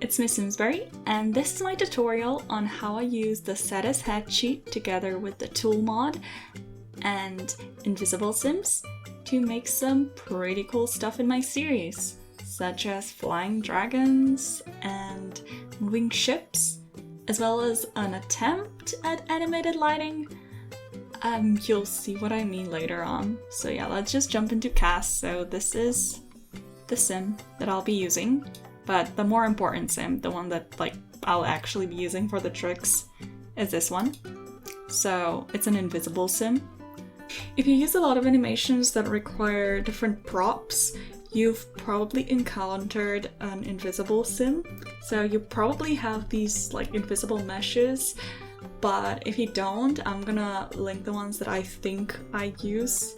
it's Miss SimsBerrry, and this is my tutorial on how I use the Set as Head cheat together with the tool mod and invisible sims to make some pretty cool stuff in my series, such as flying dragons and moving ships, as well as an attempt at animated lighting. You'll see what I mean later on. So yeah, let's just jump into cast. So this is the sim that I'll be using, but the more important sim, the one that I'll actually be using for the tricks, is this one. So it's an invisible sim. If you use a lot of animations that require different props, you've probably encountered an invisible sim. So you probably have these invisible meshes, but if you don't, I'm gonna link the ones that I think I use.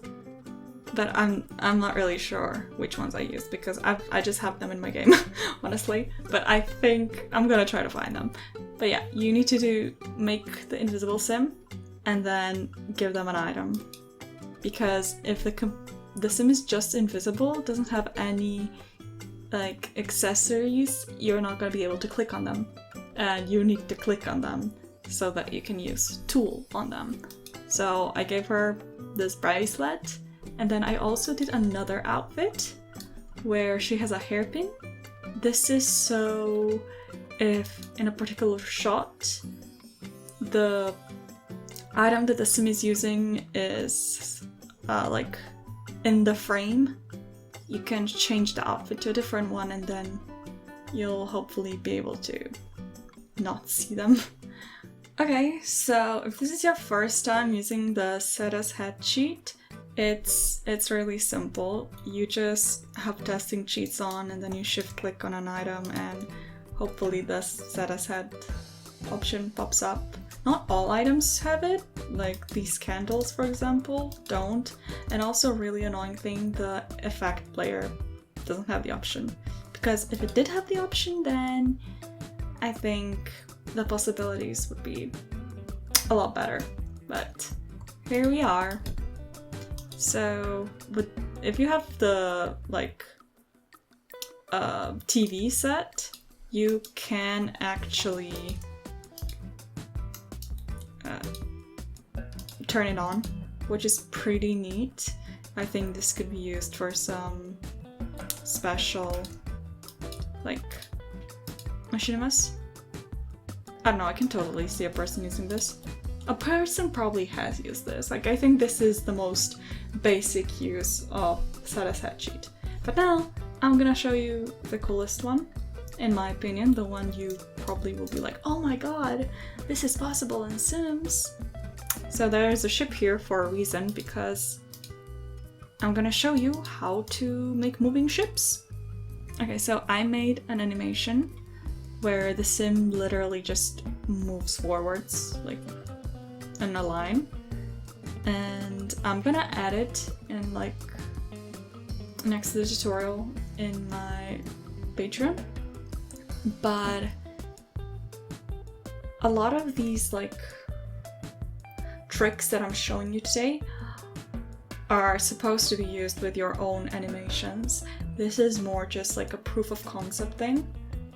But I'm not really sure which ones I use because I just have them in my game, honestly. But I think I'm gonna try to find them. But yeah, you need to make the invisible sim and then give them an item. Because if the sim is just invisible, doesn't have any accessories, you're not gonna be able to click on them. And you need to click on them so that you can use tool on them. So I gave her this bracelet. And then I also did another outfit where she has a hairpin. This is so if in a particular shot, the item that the sim is using is in the frame, you can change the outfit to a different one and then you'll hopefully be able to not see them. Okay, so if this is your first time using the Set as Head cheat, it's really simple. You just have testing cheats on and then you shift click on an item and hopefully the Set as Head option pops up. Not all items have it, like these candles for example don't. And also really annoying thing, the effect player doesn't have the option. Because if it did have the option, then I think the possibilities would be a lot better. But here we are. So, if you have the TV set, you can actually turn it on, which is pretty neat. I think this could be used for some special machinimas. I don't know, I can totally see a person using this. A person probably has used this. I think this is the most basic use of Set as Head cheat. But now, I'm gonna show you the coolest one. In my opinion, the one you probably will be like, oh my god, this is possible in Sims. So there's a ship here for a reason, because I'm gonna show you how to make moving ships. Okay, so I made an animation where the sim literally just moves forwards, in a line. And I'm gonna add it in next to the tutorial in my Patreon. But a lot of these tricks that I'm showing you today are supposed to be used with your own animations. This is more just a proof of concept thing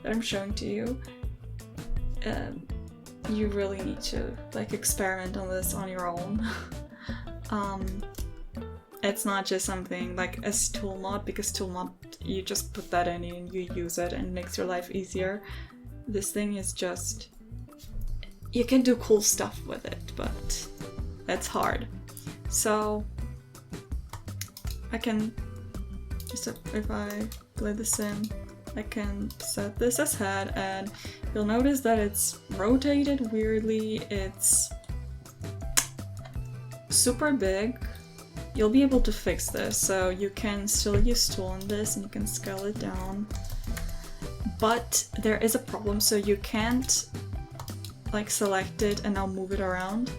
that I'm showing to you. You really need to experiment on this on your own. It's not just something as tool mod, because tool mod, you just put that in and you use it and it makes your life easier. This thing is just, you can do cool stuff with it, but it's hard. So I can just, if I play the sim, I can set this as head and you'll notice that it's rotated weirdly. It's super big. You'll be able to fix this, so you can still use tool on this and you can scale it down. But there is a problem, so you can't select it and now move it around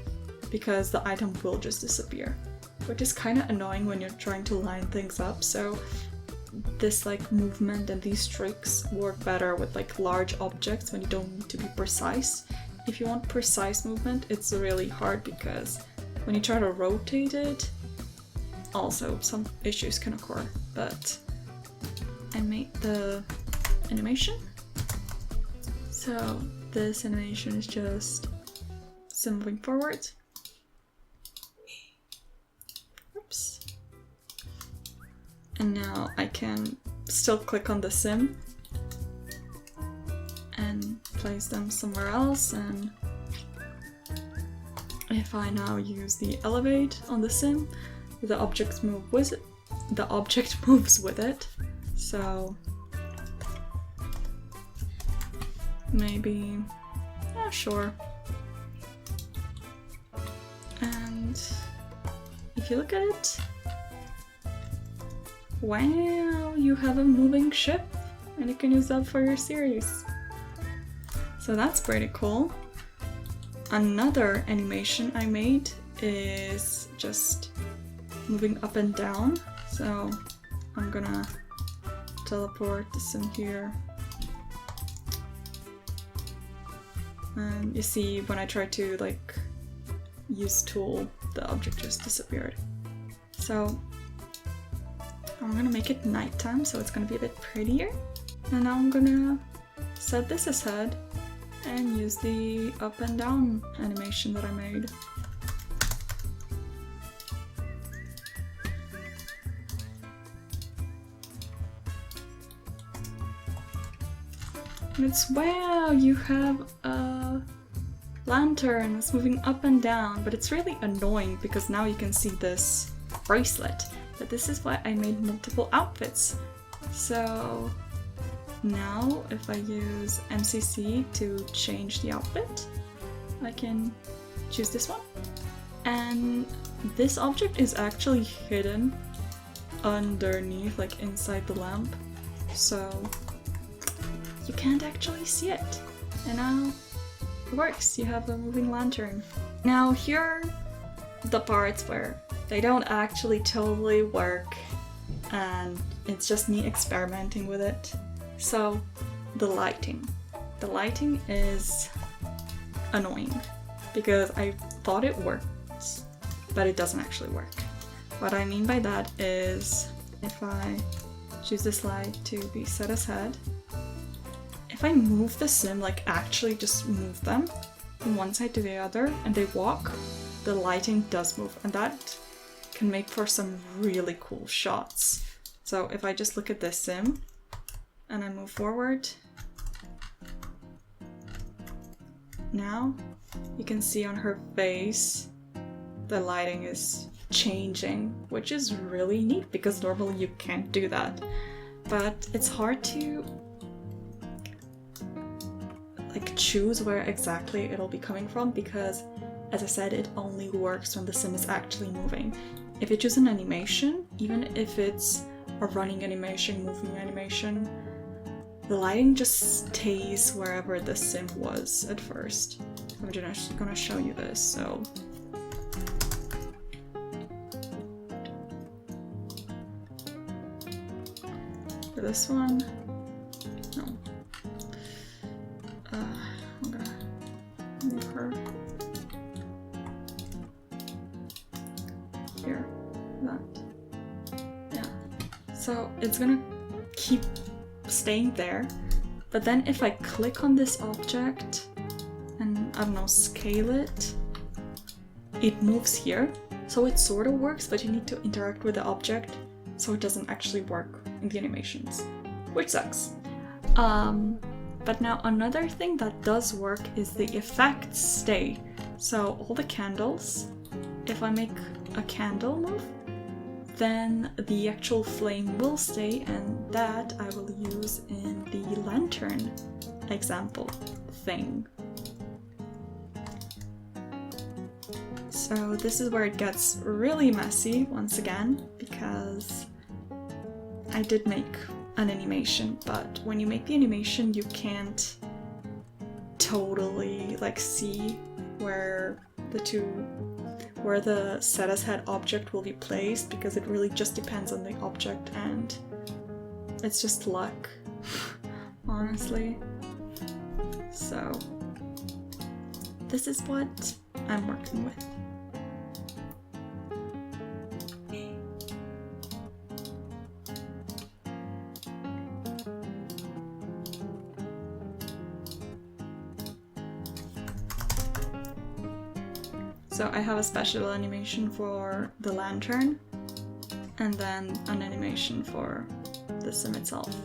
because the item will just disappear, which is kind of annoying when you're trying to line things up. So this movement and these tricks work better with large objects when you don't need to be precise. If you want precise movement, it's really hard because when you try to rotate it, also some issues can occur. But I made the animation So this animation is just sim moving forward. Oops. And now I can still click on the sim and place them somewhere else, and if I now use the elevate on the sim, the object moves with it. So maybe, yeah, sure. And if you look at it, wow, you have a moving ship, and you can use that for your series. So that's pretty cool. Another animation I made is just moving up and down. So I'm gonna teleport this in here. And you see when I try to like use tool, the object just disappeared. So I'm gonna make it nighttime, so it's gonna be a bit prettier. And now I'm gonna set this as head and use the up and down animation that I made. And it's, wow, you have a lantern, it's moving up and down, but it's really annoying because now you can see this bracelet. But this is why I made multiple outfits. So now if I use MCC to change the outfit, I can choose this one. And this object is actually hidden underneath, like inside the lamp. So you can't actually see it. And now it works, you have a moving lantern. Now here are the parts where they don't actually totally work and it's just me experimenting with it. So the lighting. The lighting is annoying because I thought it works, but it doesn't actually work. What I mean by that is if I choose this light to be set as head, if I move the sim, like actually just move them from one side to the other and they walk, the lighting does move, and that can make for some really cool shots. So if I just look at this sim and I move forward, now you can see on her face the lighting is changing, which is really neat because normally you can't do that. But it's hard to like choose where exactly it'll be coming from because, as I said, it only works when the sim is actually moving. If you choose an animation, even if it's a running animation, moving animation, the lighting just stays wherever the sim was at first. I'm just gonna show you this, so. For this one, no. I'm gonna move her here, that, yeah. So it's gonna keep staying there, but then if I click on this object and, I don't know, scale it, it moves here. So it sort of works, but you need to interact with the object, so it doesn't actually work in the animations, which sucks. But now another thing that does work is the effects stay. So all the candles, if I make a candle move, then the actual flame will stay, and that I will use in the lantern example thing. So this is where it gets really messy once again, because I did make an animation, but when you make the animation you can't totally like see where the set as head object will be placed, because it really just depends on the object and it's just luck, honestly. So this is what I'm working with. So I have a special animation for the lantern, and then an animation for the sim itself.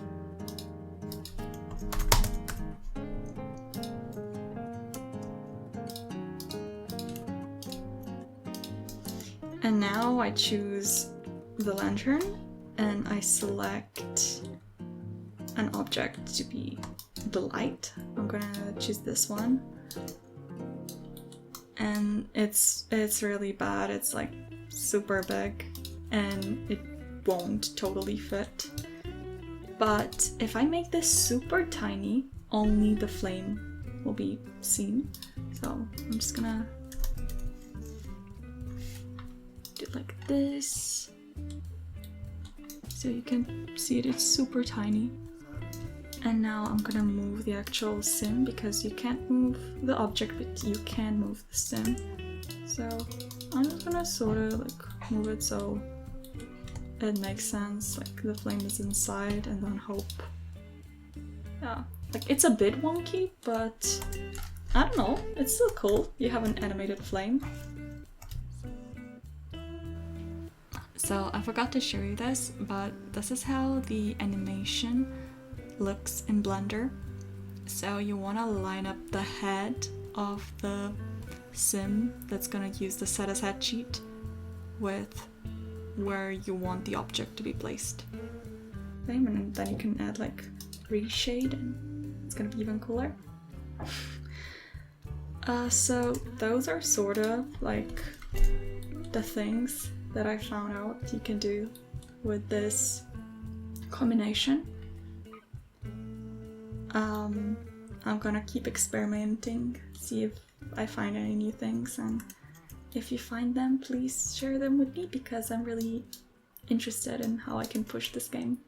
And now I choose the lantern and I select an object to be the light. I'm gonna choose this one. And it's really bad. It's like super big and it won't totally fit. But if I make this super tiny, only the flame will be seen. So I'm just gonna do it like this. So you can see it's super tiny. And now I'm gonna move the actual sim because you can't move the object, but you can move the sim. So I'm just gonna sort of like move it so it makes sense, like the flame is inside, and then hope. Yeah, like it's a bit wonky, but I don't know, it's still cool. You have an animated flame. So I forgot to show you this, but this is how the animation looks in Blender. So you want to line up the head of the sim that's gonna use the set as head sheet with where you want the object to be placed. And then you can add like reshade and it's gonna be even cooler. So those are sort of like the things that I found out you can do with this combination. I'm gonna keep experimenting, see if I find any new things, and if you find them, please share them with me because I'm really interested in how I can push this game.